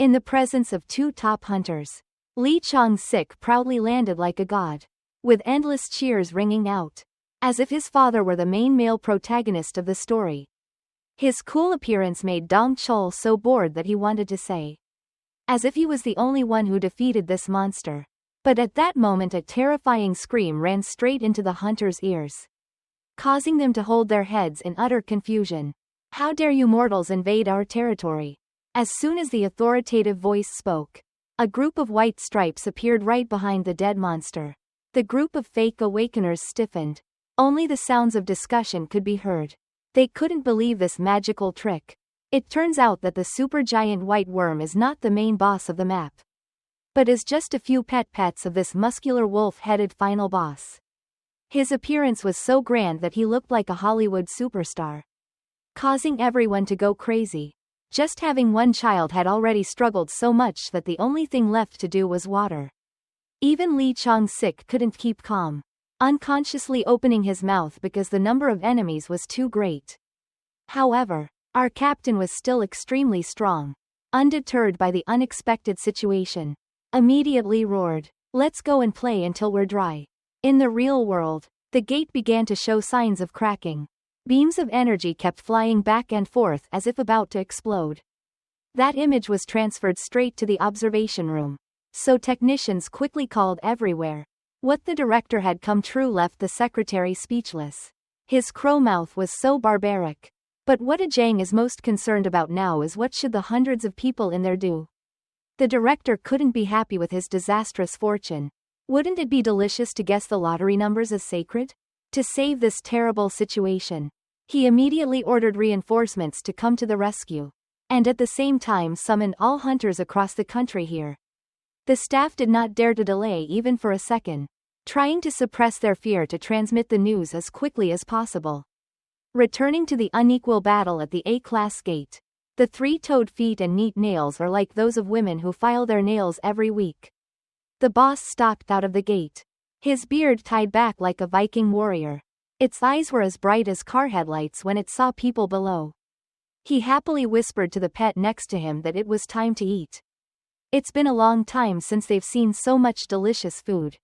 In the presence of two top hunters, Lee Chong-sik proudly landed like a god, with endless cheers ringing out, as if his father were the main male protagonist of the story. His cool appearance made Dong Chul so bored that he wanted to say, as if he was the only one who defeated this monster. But at that moment a terrifying scream ran straight into the hunters' ears, causing them to hold their heads in utter confusion. "How dare you mortals invade our territory?" As soon as the authoritative voice spoke, a group of white stripes appeared right behind the dead monster. The group of fake awakeners stiffened. Only the sounds of discussion could be heard. They couldn't believe this magical trick. It turns out that the supergiant white worm is not the main boss of the map, but is just a few pets of this muscular wolf-headed final boss. His appearance was so grand that he looked like a Hollywood superstar, causing everyone to go crazy. Just having one child had already struggled so much that the only thing left to do was water. Even Lee Chong-sik couldn't keep calm, unconsciously opening his mouth because the number of enemies was too great. However, our captain was still extremely strong, undeterred by the unexpected situation. Immediately roared, "Let's go and play until we're dry." In the real world, the gate began to show signs of cracking. Beams of energy kept flying back and forth as if about to explode. That image was transferred straight to the observation room, so technicians quickly called everywhere. What the director had come true left the secretary speechless. His crow mouth was so barbaric. But what Ajang is most concerned about now is what should the hundreds of people in there do. The director couldn't be happy with his disastrous fortune. Wouldn't it be delicious to guess the lottery numbers as sacred? To save this terrible situation, he immediately ordered reinforcements to come to the rescue, and at the same time summoned all hunters across the country here. The staff did not dare to delay even for a second, trying to suppress their fear to transmit the news as quickly as possible. Returning to the unequal battle at the A-class gate, the three-toed feet and neat nails are like those of women who file their nails every week. The boss stalked out of the gate, his beard tied back like a Viking warrior. Its eyes were as bright as car headlights when it saw people below. He happily whispered to the pet next to him that it was time to eat. It's been a long time since they've seen so much delicious food,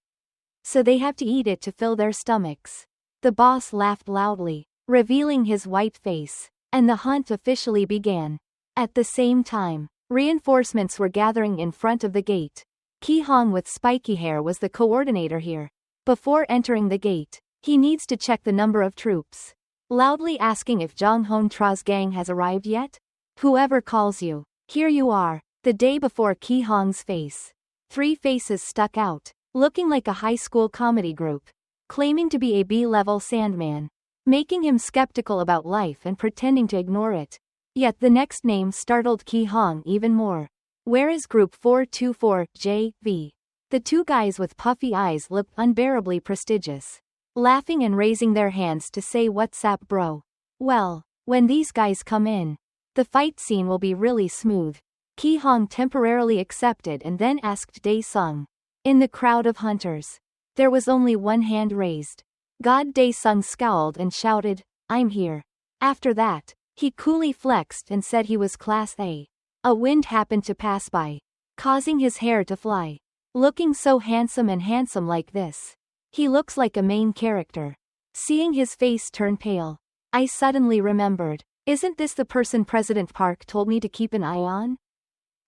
so they have to eat it to fill their stomachs. The boss laughed loudly, revealing his white face, and the hunt officially began. At the same time, reinforcements were gathering in front of the gate. Ki Hong with spiky hair was the coordinator here. Before entering the gate, he needs to check the number of troops, loudly asking if Jong Hon Tra's gang has arrived yet. "Whoever calls you, here you are." The day before Ki Hong's face, three faces stuck out, looking like a high school comedy group, claiming to be a B-level Sandman, making him skeptical about life and pretending to ignore it. Yet the next name startled Ki Hong even more. "Where is Group 424, JV?" The two guys with puffy eyes looked unbearably prestigious, laughing and raising their hands to say "What's up, bro?" Well, when these guys come in, the fight scene will be really smooth. Ki Hong temporarily accepted and then asked Dae-sung. In the crowd of hunters, there was only one hand raised. God Dae-sung scowled and shouted, "I'm here." After that, he coolly flexed and said he was Class A. A wind happened to pass by, causing his hair to fly. Looking so handsome like this, he looks like a main character. Seeing his face turn pale, I suddenly remembered, isn't this the person President Park told me to keep an eye on?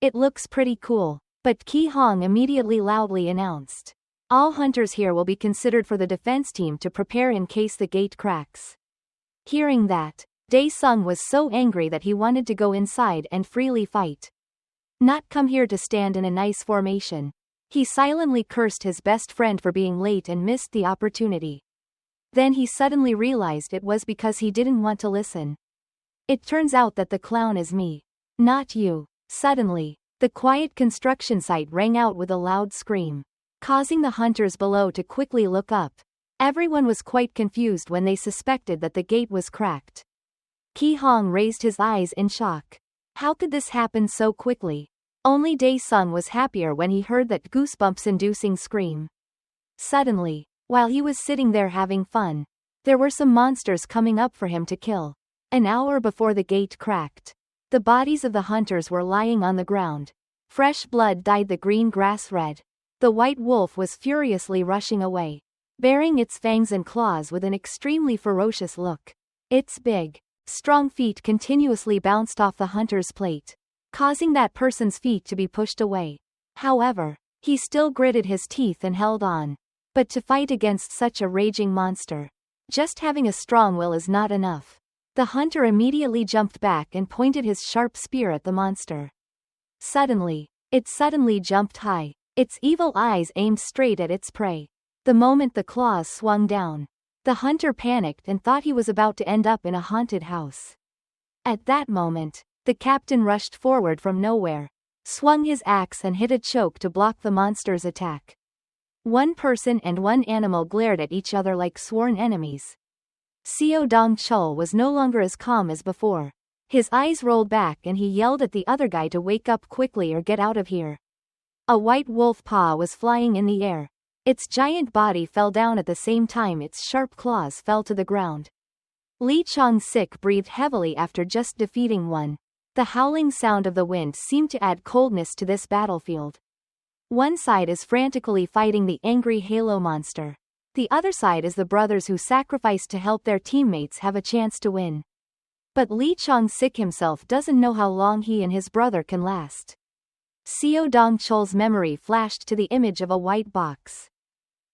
It looks pretty cool. But Ki Hong immediately loudly announced, "All hunters here will be considered for the defense team to prepare in case the gate cracks." Hearing that, Dae-sung was so angry that he wanted to go inside and freely fight. Not come here to stand in a nice formation. He silently cursed his best friend for being late and missed the opportunity. Then he suddenly realized it was because he didn't want to listen. It turns out that the clown is me, not you. Suddenly, the quiet construction site rang out with a loud scream, causing the hunters below to quickly look up. Everyone was quite confused when they suspected that the gate was cracked. Ki Hong raised his eyes in shock. How could this happen so quickly? Only Dae-sung was happier when he heard that goosebumps-inducing scream. Suddenly, while he was sitting there having fun, there were some monsters coming up for him to kill. An hour before the gate cracked, the bodies of the hunters were lying on the ground, Fresh blood dyed the green grass red. The white wolf was furiously rushing away, baring its fangs and claws with an extremely ferocious look. Its big, strong feet continuously bounced off the hunter's plate, causing that person's feet to be pushed away. However, he still gritted his teeth and held on. But to fight against such a raging monster, just having a strong will is not enough. The hunter immediately jumped back and pointed his sharp spear at the monster. Suddenly, it suddenly jumped high, its evil eyes aimed straight at its prey. The moment the claws swung down, the hunter panicked and thought he was about to end up in a haunted house. At that moment, the captain rushed forward from nowhere, swung his axe and hit a choke to block the monster's attack. One person and one animal glared at each other like sworn enemies. Seo Dong-chul was no longer as calm as before. His eyes rolled back and he yelled at the other guy to wake up quickly or get out of here. A white wolf paw was flying in the air. Its giant body fell down at the same time its sharp claws fell to the ground. Lee Chong-sik breathed heavily after just defeating one. The howling sound of the wind seemed to add coldness to this battlefield. One side is frantically fighting the angry halo monster. The other side is the brothers who sacrificed to help their teammates have a chance to win. But Lee Chong-sik himself doesn't know how long he and his brother can last. Seo Dong-chul's memory flashed to the image of a white box,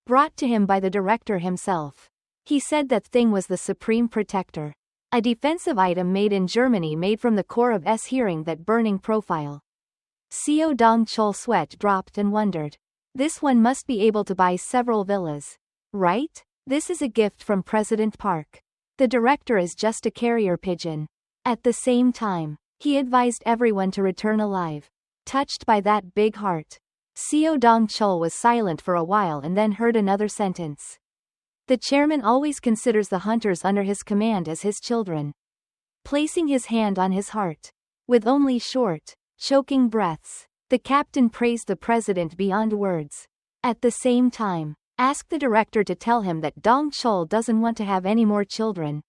brought to him by the director himself. He said that thing was the Supreme Protector, a defensive item made in Germany made from the core of S hearing that burning profile. Seo Dong-chul sweat dropped and wondered. This one must be able to buy several villas, right? This is a gift from President Park. The director is just a carrier pigeon. At the same time, he advised everyone to return alive. Touched by that big heart, Seo Dong-chul was silent for a while and then heard another sentence. The chairman always considers the hunters under his command as his children. Placing his hand on his heart, with only short, choking breaths, the captain praised the president beyond words. At the same time, asked the director to tell him that Dong-chul doesn't want to have any more children.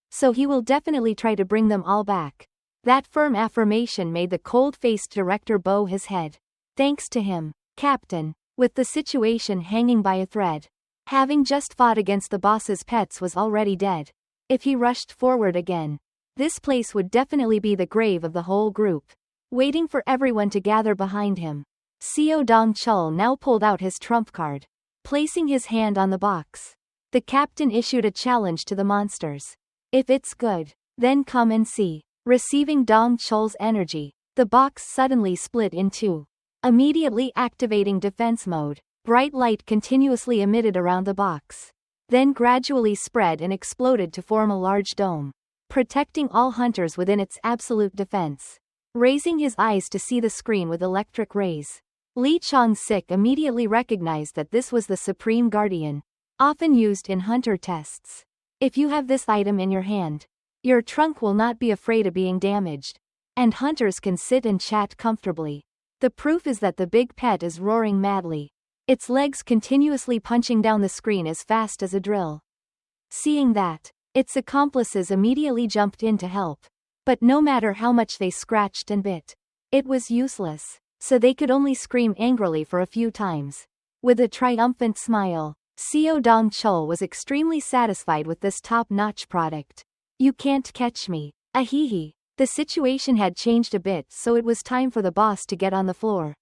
So he will definitely try to bring them all back. That firm affirmation made the cold-faced director bow his head. Thanks to him, Captain, with the situation hanging by a thread. Having just fought against the boss's pets was already dead. If he rushed forward again, this place would definitely be the grave of the whole group. Waiting for everyone to gather behind him, Seo Dong-chul now pulled out his trump card. Placing his hand on the box, the captain issued a challenge to the monsters. If it's good, then come and see. Receiving Dong-chul's energy, the box suddenly split in two, immediately activating defense mode. Bright light continuously emitted around the box, then gradually spread and exploded to form a large dome, protecting all hunters within its absolute defense. Raising his eyes to see the screen with electric rays, Lee Chong-sik immediately recognized that this was the Supreme Guardian, often used in hunter tests. If you have this item in your hand, your trunk will not be afraid of being damaged, and hunters can sit and chat comfortably. The proof is that the big pet is roaring madly, its legs continuously punching down the screen as fast as a drill. Seeing that, its accomplices immediately jumped in to help. But no matter how much they scratched and bit, it was useless, so they could only scream angrily for a few times. With a triumphant smile, Seo Dong-chul was extremely satisfied with this top-notch product. You can't catch me. Ahihi. The situation had changed a bit, so it was time for the boss to get on the floor.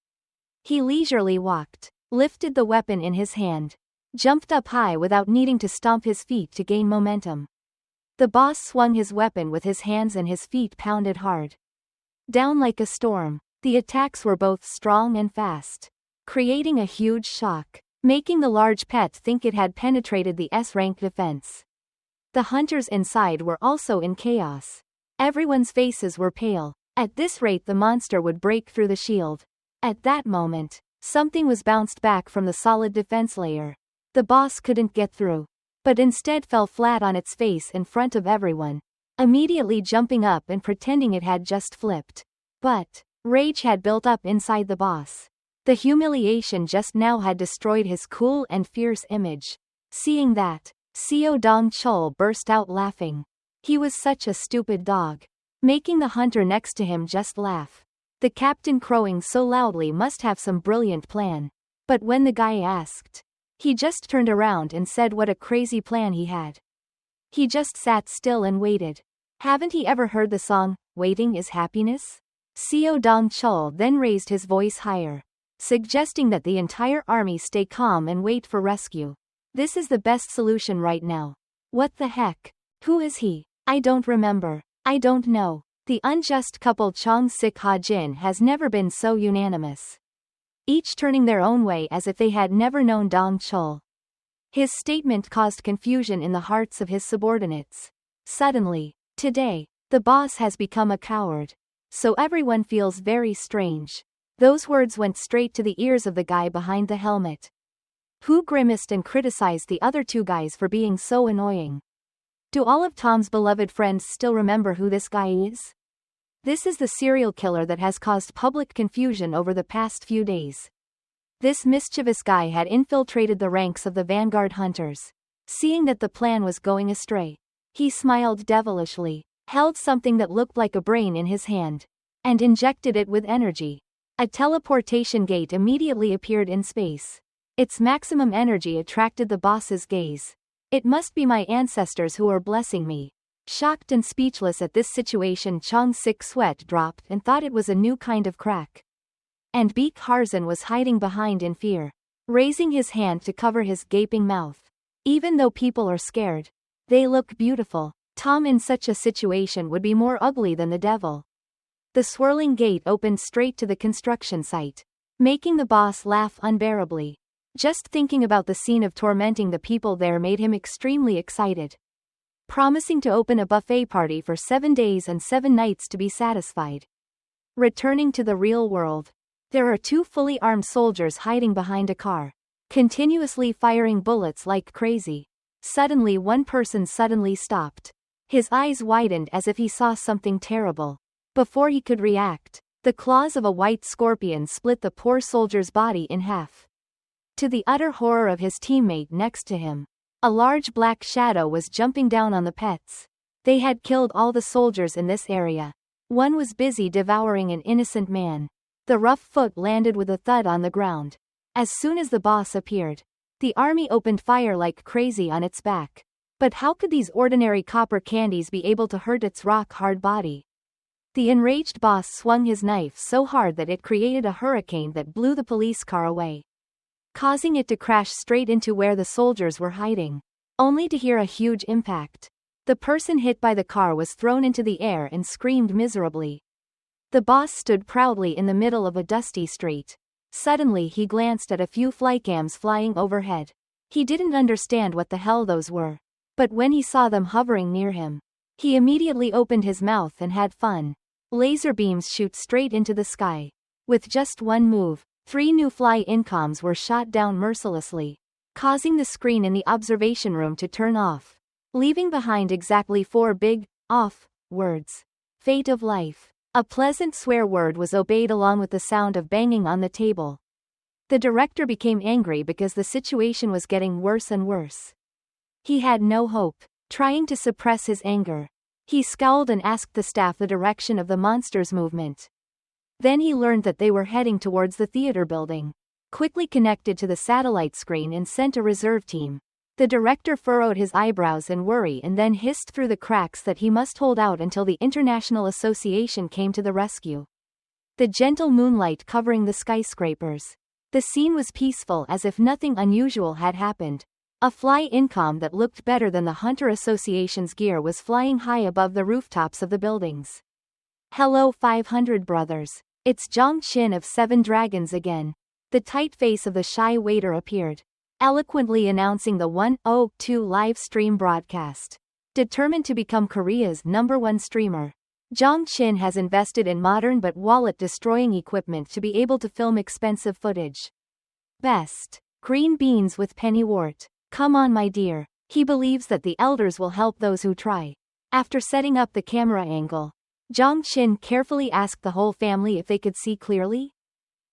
He leisurely walked, lifted the weapon in his hand, jumped up high without needing to stomp his feet to gain momentum. The boss swung his weapon with his hands and his feet pounded hard down like a storm. The attacks were both strong and fast, creating a huge shock, making the large pet think it had penetrated the S-rank defense. The hunters inside were also in chaos. Everyone's faces were pale. At this rate the monster would break through the shield. At that moment, something was bounced back from the solid defense layer. The boss couldn't get through, but instead fell flat on its face in front of everyone, immediately jumping up and pretending it had just flipped. But rage had built up inside the boss. The humiliation just now had destroyed his cool and fierce image. Seeing that, Seo Dong-chul burst out laughing. He was such a stupid dog, making the hunter next to him just laugh. The captain crowing so loudly must have some brilliant plan. But when the guy asked, he just turned around and said what a crazy plan he had. He just sat still and waited. Haven't he ever heard the song, "Waiting is Happiness"? Seo Dong-chul then raised his voice higher, suggesting that the entire army stay calm and wait for rescue. This is the best solution right now. What the heck? Who is he? I don't remember. I don't know. The unjust couple Chong-sik Ha-jin has never been so unanimous, each turning their own way as if they had never known Dong-chul. His statement caused confusion in the hearts of his subordinates. Suddenly, today, the boss has become a coward. So everyone feels very strange. Those words went straight to the ears of the guy behind the helmet, who grimaced and criticized the other two guys for being so annoying. Do all of Tom's beloved friends still remember who this guy is? This is the serial killer that has caused public confusion over the past few days. This mischievous guy had infiltrated the ranks of the vanguard hunters. Seeing that the plan was going astray, he smiled devilishly, held something that looked like a brain in his hand, and injected it with energy. A teleportation gate immediately appeared in space. Its maximum energy attracted the boss's gaze. It must be my ancestors who are blessing me. Shocked and speechless at this situation, Chong-sik's sweat dropped and thought it was a new kind of crack. And Beek Harzan was hiding behind in fear, raising his hand to cover his gaping mouth. Even though people are scared, they look beautiful. Tom in such a situation would be more ugly than the devil. The swirling gate opened straight to the construction site, making the boss laugh unbearably. Just thinking about the scene of tormenting the people there made him extremely excited, promising to open a buffet party for 7 days and 7 nights to be satisfied. Returning to the real world, there are 2 fully armed soldiers hiding behind a car, continuously firing bullets like crazy. Suddenly one person suddenly stopped. His eyes widened as if he saw something terrible. Before he could react, the claws of a white scorpion split the poor soldier's body in half. To the utter horror of his teammate next to him, a large black shadow was jumping down on the pets. They had killed all the soldiers in this area. One was busy devouring an innocent man. The rough foot landed with a thud on the ground. As soon as the boss appeared, the army opened fire like crazy on its back. But how could these ordinary copper candies be able to hurt its rock-hard body? The enraged boss swung his knife so hard that it created a hurricane that blew the police car away, causing it to crash straight into where the soldiers were hiding, only to hear a huge impact. The person hit by the car was thrown into the air and screamed miserably. The boss stood proudly in the middle of a dusty street. Suddenly he glanced at a few flycams flying overhead. He didn't understand what the hell those were. But when he saw them hovering near him, he immediately opened his mouth and had fun. Laser beams shoot straight into the sky. With just one move, 3 new fly-incoms were shot down mercilessly, causing the screen in the observation room to turn off, leaving behind exactly 4 big, off, words. Fate of life. A pleasant swear word was obeyed along with the sound of banging on the table. The director became angry because the situation was getting worse and worse. He had no hope. Trying to suppress his anger, he scowled and asked the staff the direction of the monsters' movement. Then he learned that they were heading towards the theater building. Quickly connected to the satellite screen and sent a reserve team. The director furrowed his eyebrows in worry and then hissed through the cracks that he must hold out until the International Association came to the rescue. The gentle moonlight covering the skyscrapers. The scene was peaceful as if nothing unusual had happened. A fly-incom that looked better than the Hunter Association's gear was flying high above the rooftops of the buildings. Hello 500 brothers. It's Zhang Xin of 7 Dragons again. The tight face of the shy waiter appeared, eloquently announcing the 102 live stream broadcast. Determined to become Korea's #1 streamer, Zhang Xin has invested in modern but wallet-destroying equipment to be able to film expensive footage. Best. Green beans with pennywort. Come on my dear. He believes that the elders will help those who try. After setting up the camera angle, Zhang Xin carefully asked the whole family if they could see clearly.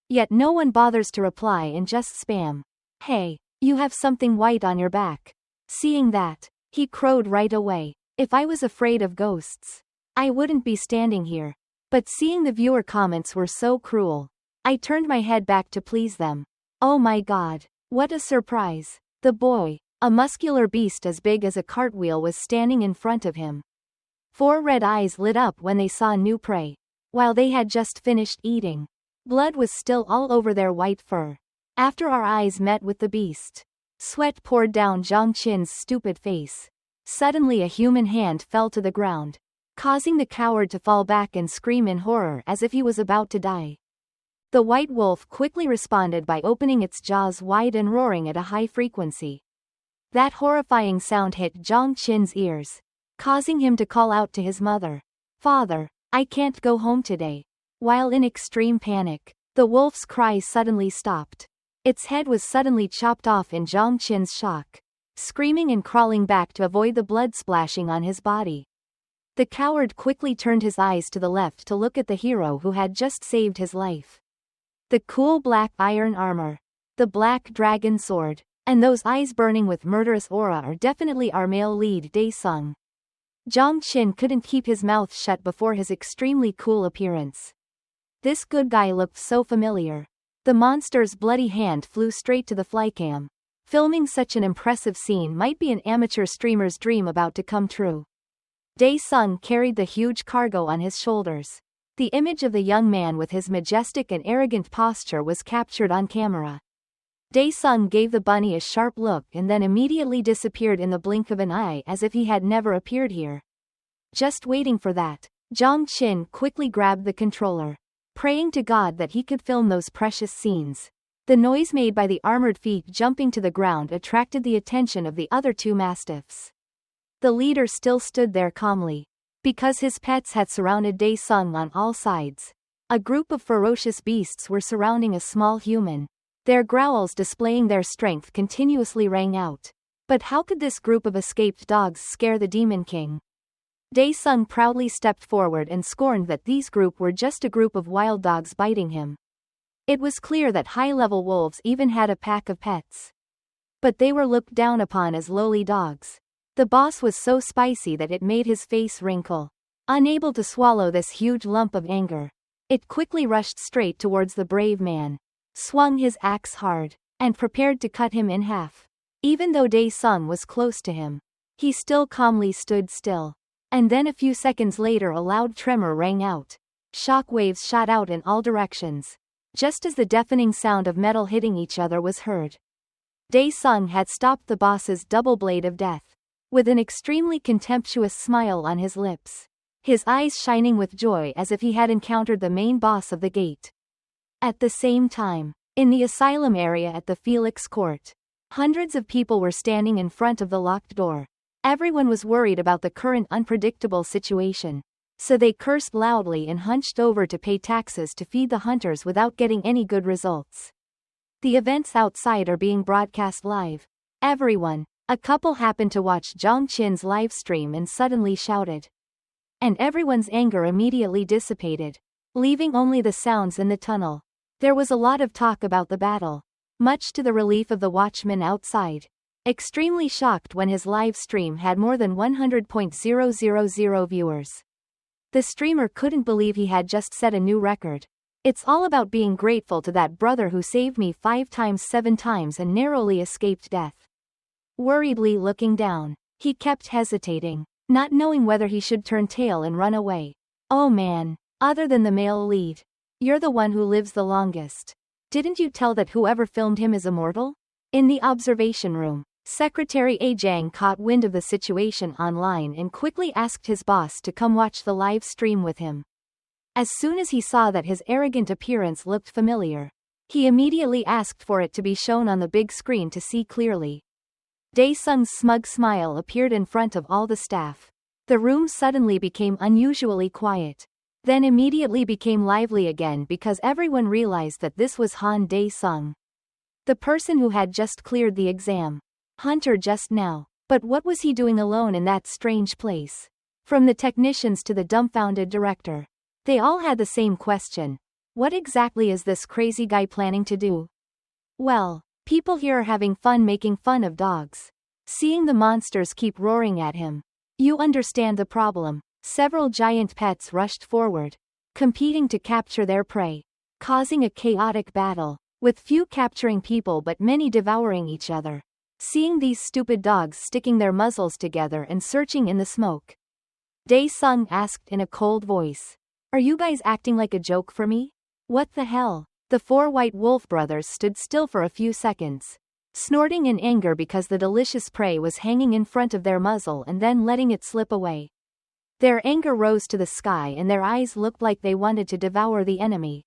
Yet no one bothers to reply and just spam. Hey, you have something white on your back. Seeing that, he crowed right away. If I was afraid of ghosts, I wouldn't be standing here. But seeing the viewer comments were so cruel, I turned my head back to please them. Oh my god, what a surprise. The boy, a muscular beast as big as a cartwheel, was standing in front of him. 4 red eyes lit up when they saw new prey. While they had just finished eating, blood was still all over their white fur. After our eyes met with the beast, sweat poured down Zhang Qin's stupid face. Suddenly a human hand fell to the ground, causing the coward to fall back and scream in horror as if he was about to die. The white wolf quickly responded by opening its jaws wide and roaring at a high frequency. That horrifying sound hit Zhang Qin's ears, causing him to call out to his mother, "Father, I can't go home today." While in extreme panic, the wolf's cries suddenly stopped. Its head was suddenly chopped off in Zhang Qin's shock, screaming and crawling back to avoid the blood splashing on his body. The coward quickly turned his eyes to the left to look at the hero who had just saved his life. The cool black iron armor, the black dragon sword, and those eyes burning with murderous aura are definitely our male lead Dae-sung. Zhang Qin couldn't keep his mouth shut before his extremely cool appearance. This good guy looked so familiar. The monster's bloody hand flew straight to the flycam. Filming such an impressive scene might be an amateur streamer's dream about to come true. Dae-sung carried the huge cargo on his shoulders. The image of the young man with his majestic and arrogant posture was captured on camera. Dae-sung gave the bunny a sharp look and then immediately disappeared in the blink of an eye as if he had never appeared here. Just waiting for that, Zhang Qin quickly grabbed the controller, praying to God that he could film those precious scenes. The noise made by the armored feet jumping to the ground attracted the attention of the other 2 mastiffs. The leader still stood there calmly, because his pets had surrounded Dae-sung on all sides. A group of ferocious beasts were surrounding a small human. Their growls displaying their strength continuously rang out. But how could this group of escaped dogs scare the Demon King? Dae-sung proudly stepped forward and scorned that these group were just a group of wild dogs biting him. It was clear that high-level wolves even had a pack of pets. But they were looked down upon as lowly dogs. The boss was so spicy that it made his face wrinkle. Unable to swallow this huge lump of anger, it quickly rushed straight towards the brave man, swung his axe hard, and prepared to cut him in half. Even though Dae-sung was close to him, he still calmly stood still. And then a few seconds later a loud tremor rang out. Shock waves shot out in all directions, just as the deafening sound of metal hitting each other was heard. Dae-sung had stopped the boss's double blade of death, with an extremely contemptuous smile on his lips, his eyes shining with joy as if he had encountered the main boss of the gate. At the same time, in the asylum area at the Felix Court, hundreds of people were standing in front of the locked door. Everyone was worried about the current unpredictable situation, so they cursed loudly and hunched over to pay taxes to feed the hunters without getting any good results. The events outside are being broadcast live. Everyone, a couple happened to watch Zhang Qin's live stream and suddenly shouted. And everyone's anger immediately dissipated, leaving only the sounds in the tunnel. There was a lot of talk about the battle, much to the relief of the watchman outside, extremely shocked when his live stream had more than 100,000 viewers. The streamer couldn't believe he had just set a new record. It's all about being grateful to that brother who saved me 5 times 7 times and narrowly escaped death. Worriedly looking down, he kept hesitating, not knowing whether he should turn tail and run away. Oh man, other than the male lead, you're the one who lives the longest. Didn't you tell that whoever filmed him is immortal? In the observation room, Secretary Ajang caught wind of the situation online and quickly asked his boss to come watch the live stream with him. As soon as he saw that his arrogant appearance looked familiar, he immediately asked for it to be shown on the big screen to see clearly. Dae-sung's smug smile appeared in front of all the staff. The room suddenly became unusually quiet, then immediately became lively again because everyone realized that this was Han Dae-sung, the person who had just cleared the exam. Hunter just now. But what was he doing alone in that strange place? From the technicians to the dumbfounded director, they all had the same question. What exactly is this crazy guy planning to do? Well, people here are having fun making fun of dogs. Seeing the monsters keep roaring at him. You understand the problem. Several giant pets rushed forward, competing to capture their prey, causing a chaotic battle, with few capturing people but many devouring each other. Seeing these stupid dogs sticking their muzzles together and searching in the smoke, Dae-sung asked in a cold voice, "Are you guys acting like a joke for me? What the hell?" The four white wolf brothers stood still for a few seconds, snorting in anger because the delicious prey was hanging in front of their muzzle and then letting it slip away. Their anger rose to the sky and their eyes looked like they wanted to devour the enemy.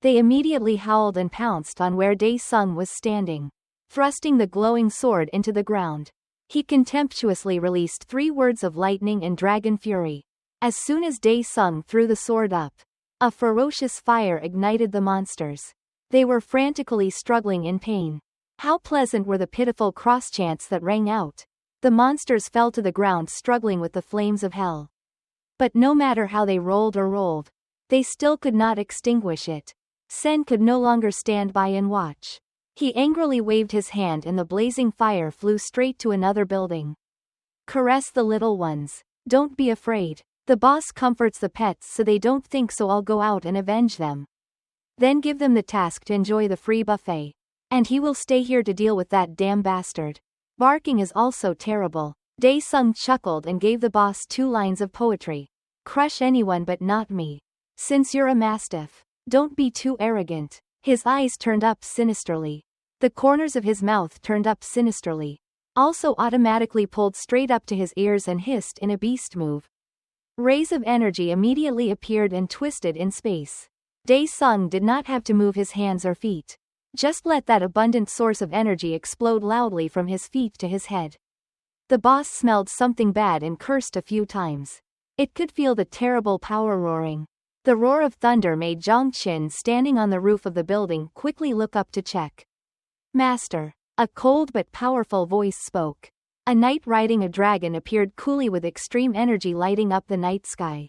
They immediately howled and pounced on where Dae-sung was standing, thrusting the glowing sword into the ground. He contemptuously released 3 words of lightning and dragon fury. As soon as Dae-sung threw the sword up, a ferocious fire ignited the monsters. They were frantically struggling in pain. How pleasant were the pitiful cross-chants that rang out. The monsters fell to the ground struggling with the flames of hell. But no matter how they rolled, they still could not extinguish it. Sen could no longer stand by and watch. He angrily waved his hand and the blazing fire flew straight to another building. "Caress the little ones. Don't be afraid. The boss comforts the pets so they don't think, so I'll go out and avenge them. Then give them the task to enjoy the free buffet. And he will stay here to deal with that damn bastard. Barking is also terrible." Dae-sung chuckled and gave the boss 2 lines of poetry. "Crush anyone but not me. Since you're a mastiff, don't be too arrogant." His eyes turned up sinisterly. The corners of his mouth turned up sinisterly, also automatically pulled straight up to his ears and hissed in a beast move. Rays of energy immediately appeared and twisted in space. Dae-sung did not have to move his hands or feet. Just let that abundant source of energy explode loudly from his feet to his head. The boss smelled something bad and cursed a few times. It could feel the terrible power roaring. The roar of thunder made Zhongqin standing on the roof of the building quickly look up to check. "Master." A cold but powerful voice spoke. A knight riding a dragon appeared coolly with extreme energy lighting up the night sky.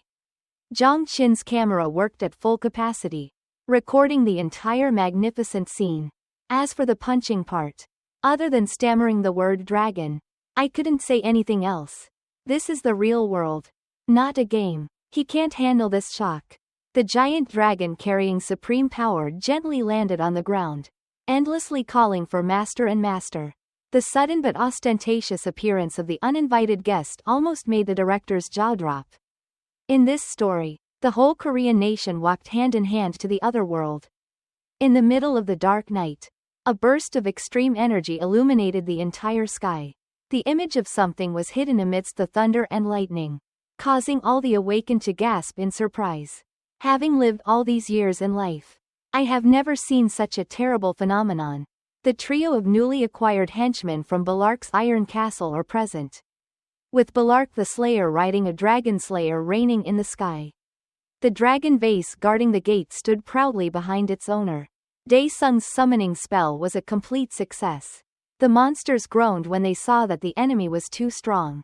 Zhongqin's camera worked at full capacity, recording the entire magnificent scene. As for the punching part, other than stammering the word dragon, I couldn't say anything else. This is the real world, not a game. He can't handle this shock. The giant dragon carrying supreme power gently landed on the ground, endlessly calling for master and master. The sudden but ostentatious appearance of the uninvited guest almost made the director's jaw drop. In this story, the whole Korean nation walked hand in hand to the other world. In the middle of the dark night, a burst of extreme energy illuminated the entire sky. The image of something was hidden amidst the thunder and lightning, causing all the awakened to gasp in surprise. Having lived all these years in life, I have never seen such a terrible phenomenon. The trio of newly acquired henchmen from Balark's Iron Castle are present, with Balark the Slayer riding a dragon slayer reigning in the sky. The dragon vase guarding the gate stood proudly behind its owner. Dae-sung's summoning spell was a complete success. The monsters groaned when they saw that the enemy was too strong.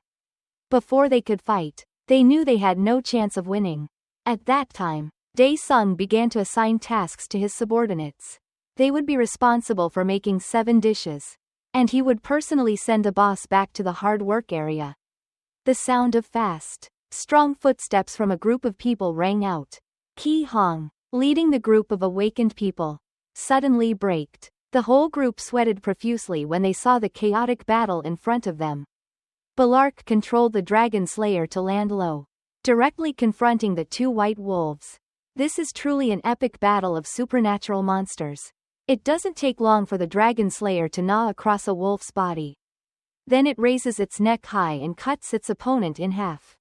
Before they could fight, they knew they had no chance of winning. At that time, Dae-sung began to assign tasks to his subordinates. They would be responsible for making 7 dishes, and he would personally send the boss back to the hard work area. The sound of fast, strong footsteps from a group of people rang out. Ki Hong, leading the group of awakened people, suddenly braked. The whole group sweated profusely when they saw the chaotic battle in front of them. Balark controlled the dragon slayer to land low, directly confronting the 2 white wolves. This is truly an epic battle of supernatural monsters. It doesn't take long for the dragon slayer to gnaw across a wolf's body. Then it raises its neck high and cuts its opponent in half.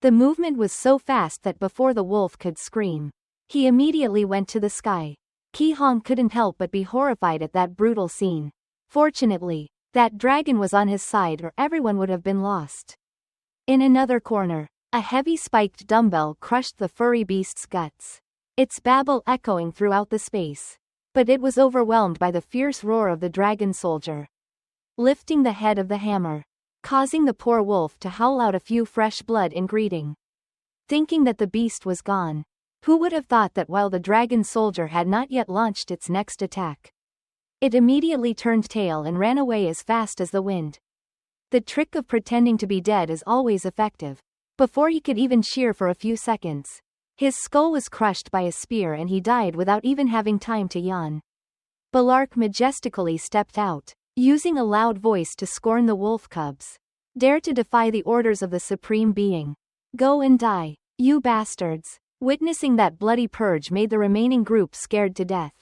The movement was so fast that before the wolf could scream, he immediately went to the sky. Ki Hong couldn't help but be horrified at that brutal scene. Fortunately, that dragon was on his side or everyone would have been lost. In another corner, a heavy spiked dumbbell crushed the furry beast's guts, its babble echoing throughout the space. But it was overwhelmed by the fierce roar of the dragon soldier, lifting the head of the hammer, causing the poor wolf to howl out a few fresh blood in greeting. Thinking that the beast was gone, who would have thought that while the dragon soldier had not yet launched its next attack, it immediately turned tail and ran away as fast as the wind. The trick of pretending to be dead is always effective. Before he could even cheer for a few seconds, His skull was crushed by a spear and he died without even having time to yawn. Balark majestically stepped out, using a loud voice to scorn the wolf cubs. Dare to defy the orders of the Supreme Being. Go and die, you bastards. Witnessing that bloody purge made the remaining group scared to death.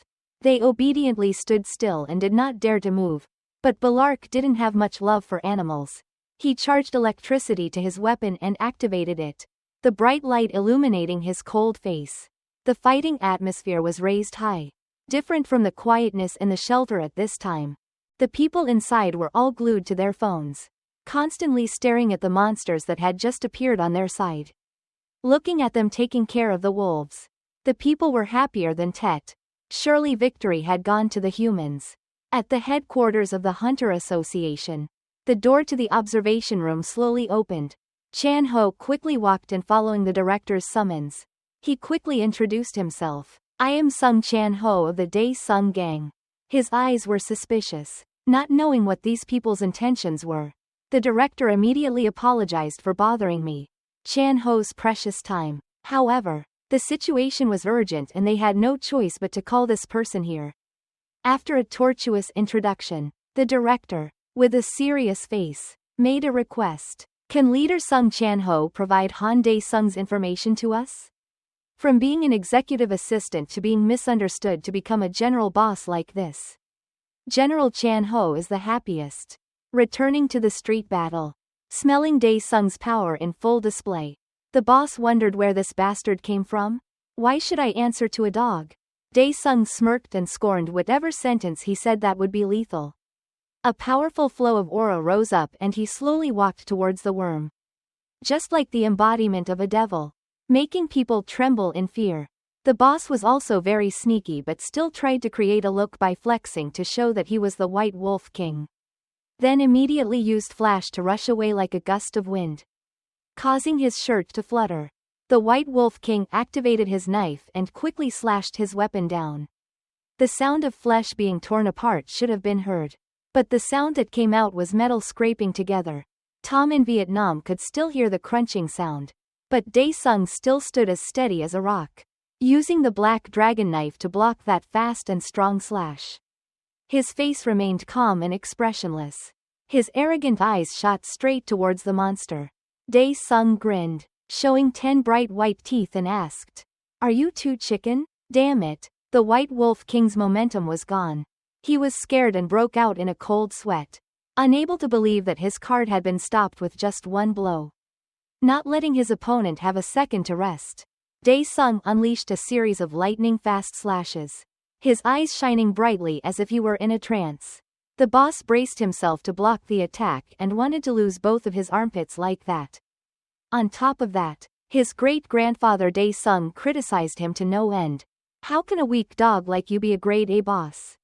They obediently stood still and did not dare to move. But Balark didn't have much love for animals. He charged electricity to his weapon and activated it, the bright light illuminating his cold face. The fighting atmosphere was raised high, different from the quietness in the shelter at this time. The people inside were all glued to their phones, constantly staring at the monsters that had just appeared on their side. Looking at them taking care of the wolves. The people were happier than Tet. Surely victory had gone to the humans. At the headquarters of the Hunter Association, the door to the observation room slowly opened. Chan Ho quickly walked in following the director's summons. He quickly introduced himself. I am Sung Chan Ho of the Dae Sung Gang. His eyes were suspicious, not knowing what these people's intentions were. The director immediately apologized for bothering me. Chan Ho's precious time. However, the situation was urgent and they had no choice but to call this person here. After a tortuous introduction, the director, with a serious face, made a request. Can Leader Sung Chan Ho provide Han Dae Sung's information to us? From being an executive assistant to being misunderstood to become a general boss like this. General Chan Ho is the happiest. Returning to the street battle. Smelling Dae Sung's power in full display. The boss wondered where this bastard came from. Why should I answer to a dog? Dae Sung smirked and scorned whatever sentence he said that would be lethal. A powerful flow of aura rose up and he slowly walked towards the worm. Just like the embodiment of a devil, making people tremble in fear. The boss was also very sneaky but still tried to create a look by flexing to show that he was the White Wolf King. Then immediately used flash to rush away like a gust of wind, causing his shirt to flutter. The White Wolf King activated his knife and quickly slashed his weapon down. The sound of flesh being torn apart should have been heard. But the sound that came out was metal scraping together. Tom in Vietnam could still hear the crunching sound. But Dae Sung still stood as steady as a rock, using the black dragon knife to block that fast and strong slash. His face remained calm and expressionless. His arrogant eyes shot straight towards the monster. Dae Sung grinned, showing 10 bright white teeth and asked, "Are you too chicken?" Damn it, the White Wolf King's momentum was gone. He was scared and broke out in a cold sweat, unable to believe that his card had been stopped with just one blow. Not letting his opponent have a second to rest, Dae Sung unleashed a series of lightning-fast slashes, his eyes shining brightly as if he were in a trance. The boss braced himself to block the attack and wanted to lose both of his armpits like that. On top of that, his great-grandfather Dae Sung criticized him to no end. How can a weak dog like you be a grade A boss?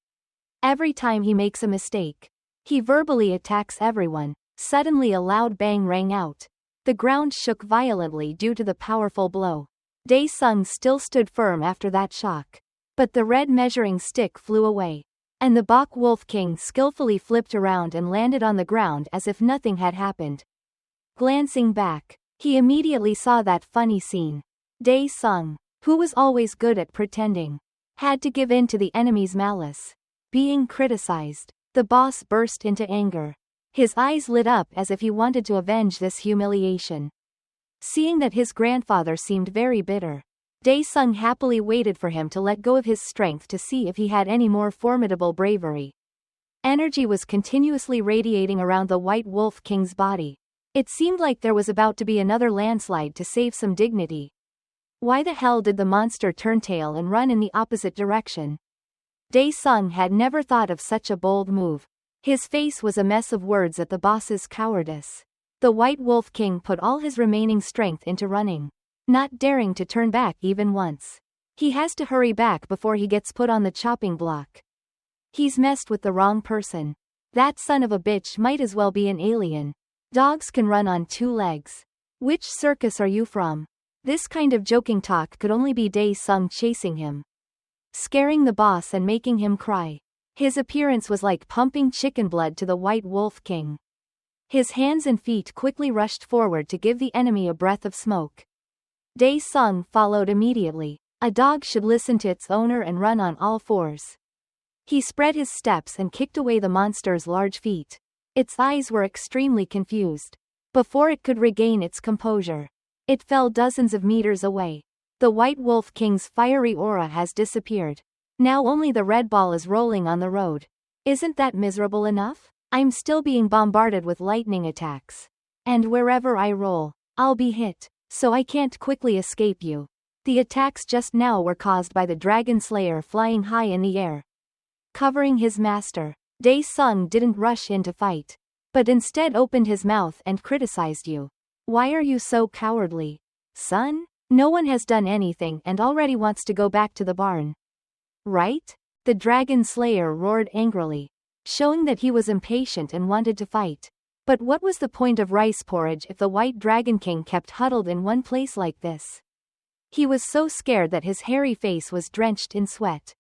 Every time he makes a mistake, he verbally attacks everyone. Suddenly a loud bang rang out. The ground shook violently due to the powerful blow. Dae Sung still stood firm after that shock. But the red measuring stick flew away, and the Bok Wolf King skillfully flipped around and landed on the ground as if nothing had happened. Glancing back, he immediately saw that funny scene. Dae Sung, who was always good at pretending, had to give in to the enemy's malice. Being criticized, the boss burst into anger. His eyes lit up as if he wanted to avenge this humiliation. Seeing that his grandfather seemed very bitter, Dae Sung happily waited for him to let go of his strength to see if he had any more formidable bravery. Energy was continuously radiating around the White Wolf King's body. It seemed like there was about to be another landslide to save some dignity. Why the hell did the monster turn tail and run in the opposite direction? Dae Sung had never thought of such a bold move. His face was a mess of words at the boss's cowardice. The White Wolf King put all his remaining strength into running, not daring to turn back even once. He has to hurry back before he gets put on the chopping block. He's messed with the wrong person. That son of a bitch might as well be an alien. Dogs can run on 2 legs. Which circus are you from? This kind of joking talk could only be Dae Sung chasing him, scaring the boss and making him cry. His appearance was like pumping chicken blood to the White Wolf King. His hands and feet quickly rushed forward to give the enemy a breath of smoke. Dae-sung followed immediately. A dog should listen to its owner and run on all fours. He spread his steps and kicked away the monster's large feet. Its eyes were extremely confused. Before it could regain its composure, it fell dozens of meters away. The White Wolf King's fiery aura has disappeared. Now only the red ball is rolling on the road. Isn't that miserable enough? I'm still being bombarded with lightning attacks. And wherever I roll, I'll be hit, so I can't quickly escape you. The attacks just now were caused by the Dragon Slayer flying high in the air, covering his master. Dae-sung didn't rush in to fight, but instead opened his mouth and criticized you. Why are you so cowardly, son? No one has done anything and already wants to go back to the barn. Right? The Dragon Slayer roared angrily, showing that he was impatient and wanted to fight. But what was the point of rice porridge if the White Dragon King kept huddled in one place like this? He was so scared that his hairy face was drenched in sweat.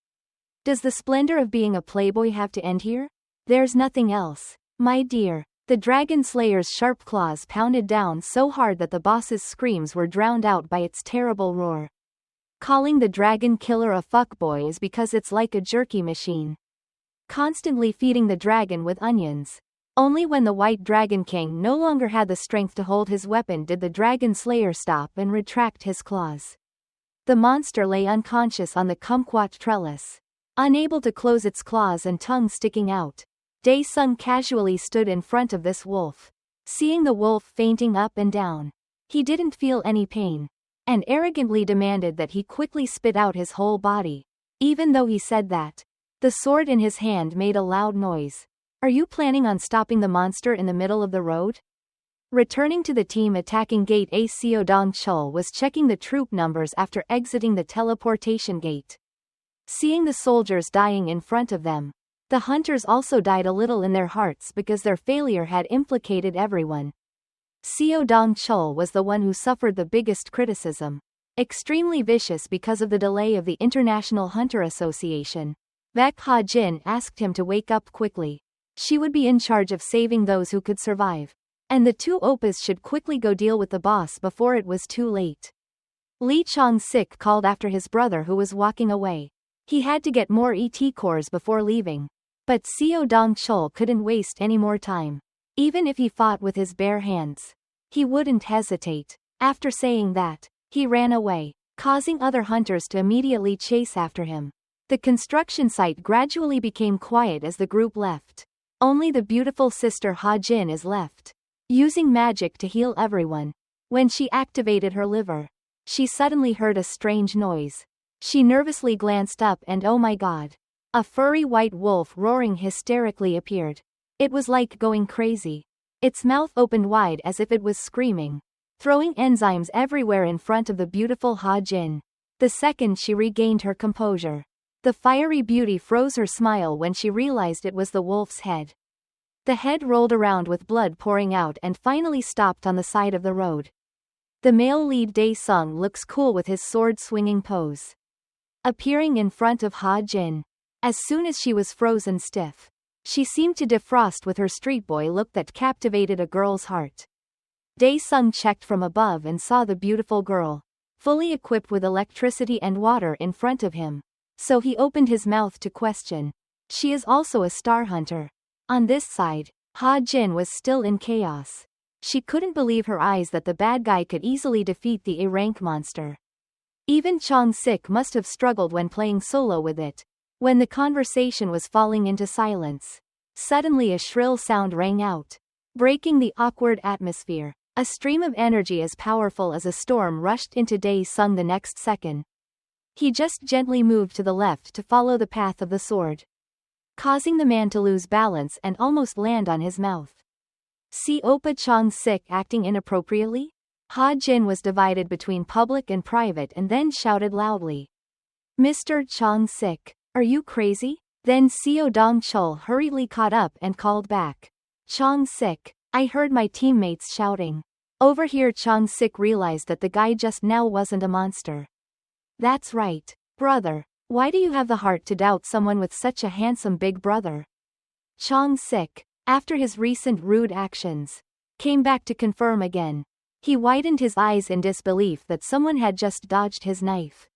Does the splendor of being a playboy have to end here? There's nothing else, my dear. The Dragon Slayer's sharp claws pounded down so hard that the boss's screams were drowned out by its terrible roar. Calling the Dragon Killer a fuckboy is because it's like a jerky machine, constantly feeding the dragon with onions. Only when the White Dragon King no longer had the strength to hold his weapon did the Dragon Slayer stop and retract his claws. The monster lay unconscious on the kumquat trellis, unable to close its claws and tongue sticking out. Dae-sung casually stood in front of this wolf. Seeing the wolf fainting up and down, he didn't feel any pain, and arrogantly demanded that he quickly spit out his whole body. Even though he said that, the sword in his hand made a loud noise. Are you planning on stopping the monster in the middle of the road? Returning to the team attacking Gate A, Seo Dong-chul was checking the troop numbers after exiting the teleportation gate. Seeing the soldiers dying in front of them, the hunters also died a little in their hearts because their failure had implicated everyone. Seo Dong-chul was the one who suffered the biggest criticism. Extremely vicious because of the delay of the International Hunter Association. Baek Ha-jin asked him to wake up quickly. She would be in charge of saving those who could survive, and the two oppas should quickly go deal with the boss before it was too late. Lee Chong-sik called after his brother who was walking away. He had to get more ET cores before leaving. But Seo Dong-chul couldn't waste any more time. Even if he fought with his bare hands, he wouldn't hesitate. After saying that, he ran away, causing other hunters to immediately chase after him. The construction site gradually became quiet as the group left. Only the beautiful sister Ha-jin is left, using magic to heal everyone. When she activated her liver, she suddenly heard a strange noise. She nervously glanced up and oh my god. A furry white wolf roaring hysterically appeared. It was like going crazy. Its mouth opened wide as if it was screaming, throwing enzymes everywhere in front of the beautiful Ha-jin. The second she regained her composure, the fiery beauty froze her smile when she realized it was the wolf's head. The head rolled around with blood pouring out and finally stopped on the side of the road. The male lead Dae-sung looks cool with his sword-swinging pose, appearing in front of Ha-jin. As soon as she was frozen stiff, she seemed to defrost with her street boy look that captivated a girl's heart. Dae-sung checked from above and saw the beautiful girl, fully equipped with electricity and water in front of him. So he opened his mouth to question. She is also a star hunter. On this side, Ha-jin was still in chaos. She couldn't believe her eyes that the bad guy could easily defeat the A-rank monster. Even Chong-sik must have struggled when playing solo with it. When the conversation was falling into silence, suddenly a shrill sound rang out, breaking the awkward atmosphere. A stream of energy as powerful as a storm rushed into Dae-sung the next second. He just gently moved to the left to follow the path of the sword, causing the man to lose balance and almost land on his mouth. See Oppa Chong-sik acting inappropriately? Ha-jin was divided between public and private and then shouted loudly. Mr. Chong-sik, are you crazy? Then Seo Dong-chul hurriedly caught up and called back. Chong-sik, I heard my teammates shouting. Over here Chong-sik realized that the guy just now wasn't a monster. That's right, brother. Why do you have the heart to doubt someone with such a handsome big brother? Chong-sik, after his recent rude actions, came back to confirm again. He widened his eyes in disbelief that someone had just dodged his knife.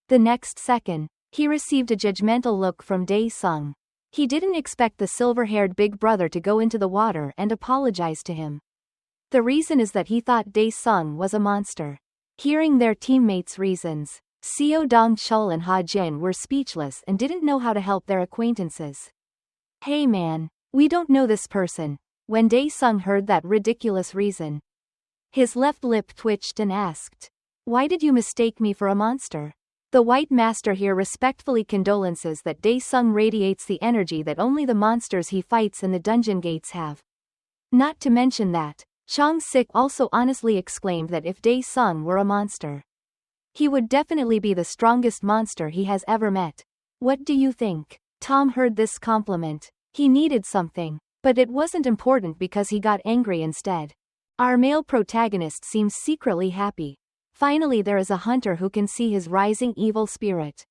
The next second, he received a judgmental look from Dae-sung. He didn't expect the silver-haired big brother to go into the water and apologize to him. The reason is that he thought Dae-sung was a monster. Hearing their teammates' reasons, Seo Dong-chul and Ha-jin were speechless and didn't know how to help their acquaintances. Hey man, we don't know this person. When Dae-sung heard that ridiculous reason, his left lip twitched and asked, "Why did you mistake me for a monster?" The White Master here respectfully condolences that Dae-sung radiates the energy that only the monsters he fights in the dungeon gates have. Not to mention that, Chong-sik also honestly exclaimed that if Dae-sung were a monster, he would definitely be the strongest monster he has ever met. What do you think? Tom heard this compliment. He needed something, but it wasn't important because he got angry instead. Our male protagonist seems secretly happy. Finally there is a hunter who can see his rising evil spirit.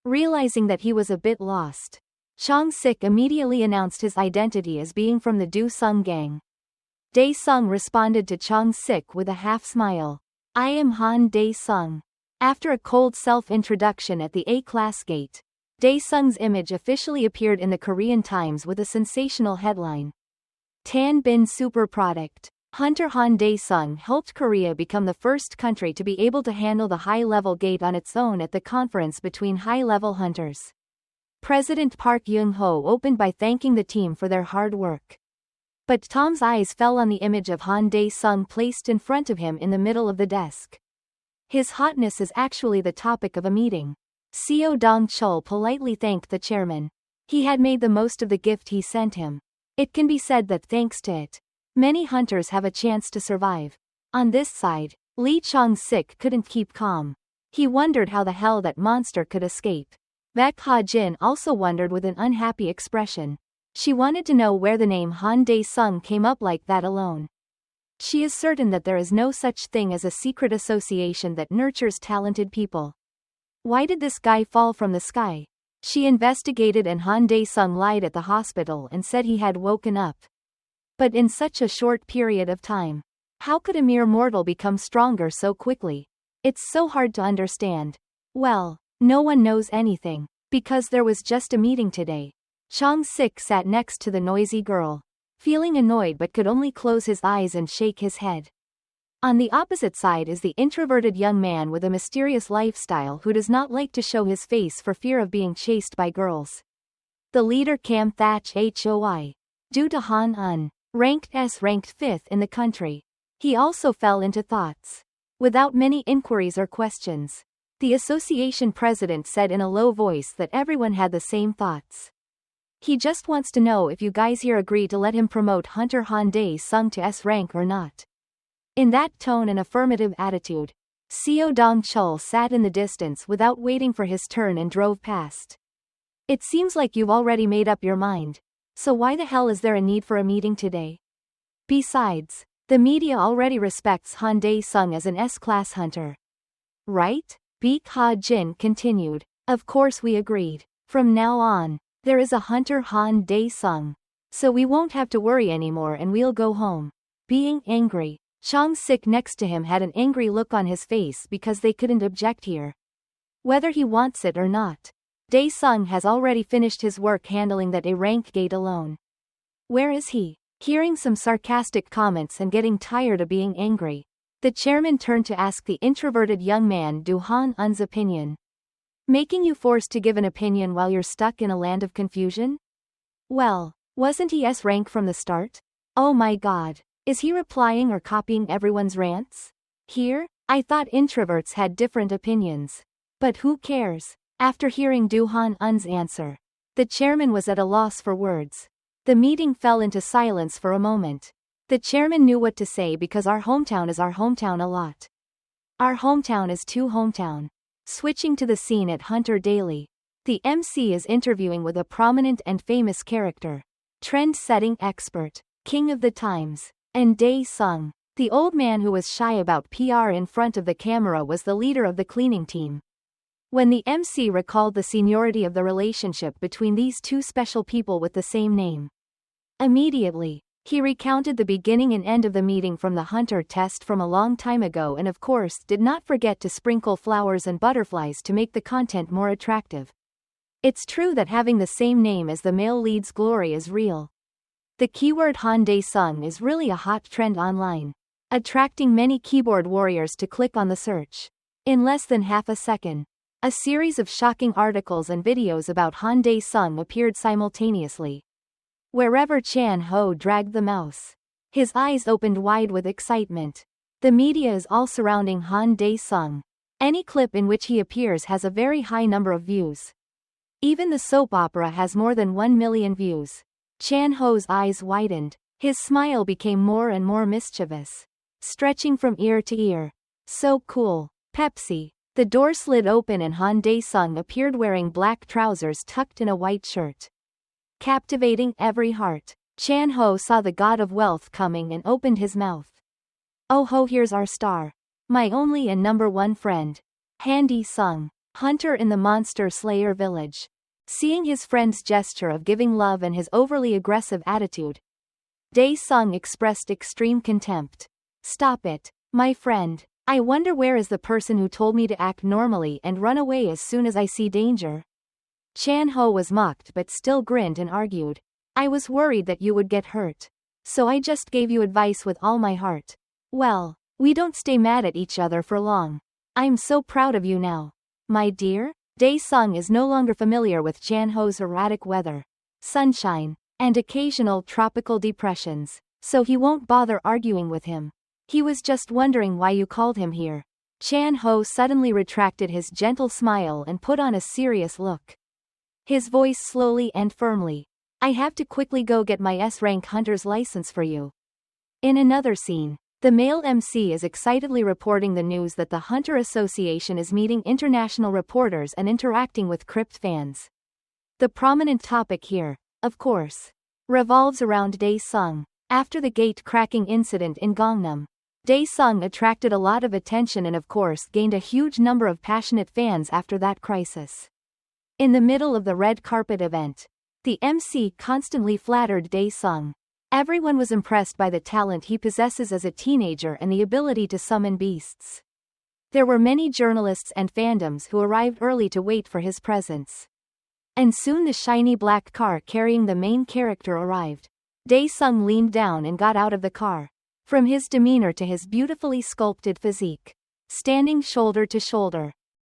Realizing that he was a bit lost, Chong-sik immediately announced his identity as being from the Do-sung gang. Dae-sung responded to Chong-sik with a half-smile. "I am Han Dae-sung." After a cold self-introduction at the A-class gate, Dae-sung's image officially appeared in the Korean Times with a sensational headline. Tan Bin Super Product. Hunter Han Dae-sung helped Korea become the first country to be able to handle the high-level gate on its own at the conference between high-level hunters. President Park Young-ho opened by thanking the team for their hard work. But Tom's eyes fell on the image of Han Dae-sung placed in front of him in the middle of the desk. His hotness is actually the topic of a meeting. Seo Dong-chul politely thanked the chairman. He had made the most of the gift he sent him. It can be said that thanks to it, many hunters have a chance to survive. On this side, Lee Chong-sik couldn't keep calm. He wondered how the hell that monster could escape. Baek Ha-jin also wondered with an unhappy expression. She wanted to know where the name Han Dae-sung came up like that alone. She is certain that there is no such thing as a secret association that nurtures talented people. Why did this guy fall from the sky? She investigated and Han Dae-sung lied at the hospital and said he had woken up. But in such a short period of time, how could a mere mortal become stronger so quickly? It's so hard to understand. Well, no one knows anything, because there was just a meeting today. Chong-sik sat next to the noisy girl, feeling annoyed but could only close his eyes and shake his head. On the opposite side is the introverted young man with a mysterious lifestyle who does not like to show his face for fear of being chased by girls. The leader Cam Thatch Hoi. Due to Han Un, ranked 5th in the country, he also fell into thoughts. Without many inquiries or questions, the association president said in a low voice that everyone had the same thoughts. He just wants to know if you guys here agree to let him promote Hunter Han Dae-sung to S rank or not. In that tone and affirmative attitude, Seo Dong-chul sat in the distance without waiting for his turn and drove past. It seems like you've already made up your mind. So why the hell is there a need for a meeting today? Besides, the media already respects Han Dae-sung as an S-class hunter. Right? Baek Ha-jin continued. Of course we agreed. From now on, there is a Hunter Han Dae-sung. So we won't have to worry anymore and we'll go home. Being angry, Chong-sik next to him had an angry look on his face because they couldn't object here. Whether he wants it or not, Dae-sung has already finished his work handling that A-rank gate alone. Where is he? Hearing some sarcastic comments and getting tired of being angry, the chairman turned to ask the introverted young man Do Han Un's opinion. Making you forced to give an opinion while you're stuck in a land of confusion? Well, wasn't he S rank from the start? Oh my god, is he replying or copying everyone's rants? Here, I thought introverts had different opinions. But who cares? After hearing Do Han Un's answer, the chairman was at a loss for words. The meeting fell into silence for a moment. The chairman knew what to say because our hometown is our hometown a lot. Our hometown is too hometown. Switching to the scene at Hunter Daily, the MC is interviewing with a prominent and famous character, trend-setting expert, king of the times, and Dae-sung. The old man who was shy about PR in front of the camera was the leader of the cleaning team. When the MC recalled the seniority of the relationship between these two special people with the same name, immediately, He recounted the beginning and end of the meeting from the hunter test from a long time ago and of course did not forget to sprinkle flowers and butterflies to make the content more attractive. It's true that having the same name as the male lead's glory is real. The keyword Han Dae-sung is really a hot trend online, attracting many keyboard warriors to click on the search. In less than half a second, a series of shocking articles and videos about Han Dae-sung appeared simultaneously. Wherever Chan Ho dragged the mouse, his eyes opened wide with excitement. The media is all surrounding Han Dae-sung. Any clip in which he appears has a very high number of views. Even the soap opera has more than 1 million views. Chan Ho's eyes widened. His smile became more and more mischievous, stretching from ear to ear. So cool. Pepsi. The door slid open and Han Dae-sung appeared wearing black trousers tucked in a white shirt, captivating every heart. Chan Ho saw the god of wealth coming and opened his mouth. Oh ho, here's our star. My only and number one friend. Han Dae-sung, hunter in the Monster Slayer village. Seeing his friend's gesture of giving love and his overly aggressive attitude, Dae-sung expressed extreme contempt. Stop it, my friend. I wonder where is the person who told me to act normally and run away as soon as I see danger. Chan Ho was mocked but still grinned and argued. I was worried that you would get hurt, so I just gave you advice with all my heart. Well, we don't stay mad at each other for long. I'm so proud of you now. My dear? Dae-sung is no longer familiar with Chan Ho's erratic weather, sunshine, and occasional tropical depressions, so he won't bother arguing with him. He was just wondering why you called him here. Chan Ho suddenly retracted his gentle smile and put on a serious look. His voice slowly and firmly. I have to quickly go get my S-rank hunter's license for you. In another scene, the male MC is excitedly reporting the news that the Hunter Association is meeting international reporters and interacting with crypt fans. The prominent topic here, of course, revolves around Dae-sung. After the gate-cracking incident in Gangnam, Dae-sung attracted a lot of attention and of course gained a huge number of passionate fans after that crisis. In the middle of the red carpet event, the MC constantly flattered Dae-sung. Everyone was impressed by the talent he possesses as a teenager and the ability to summon beasts. There were many journalists and fandoms who arrived early to wait for his presence. And soon the shiny black car carrying the main character arrived. Dae-sung leaned down and got out of the car. From his demeanor to his beautifully sculpted physique, standing shoulder to shoulder,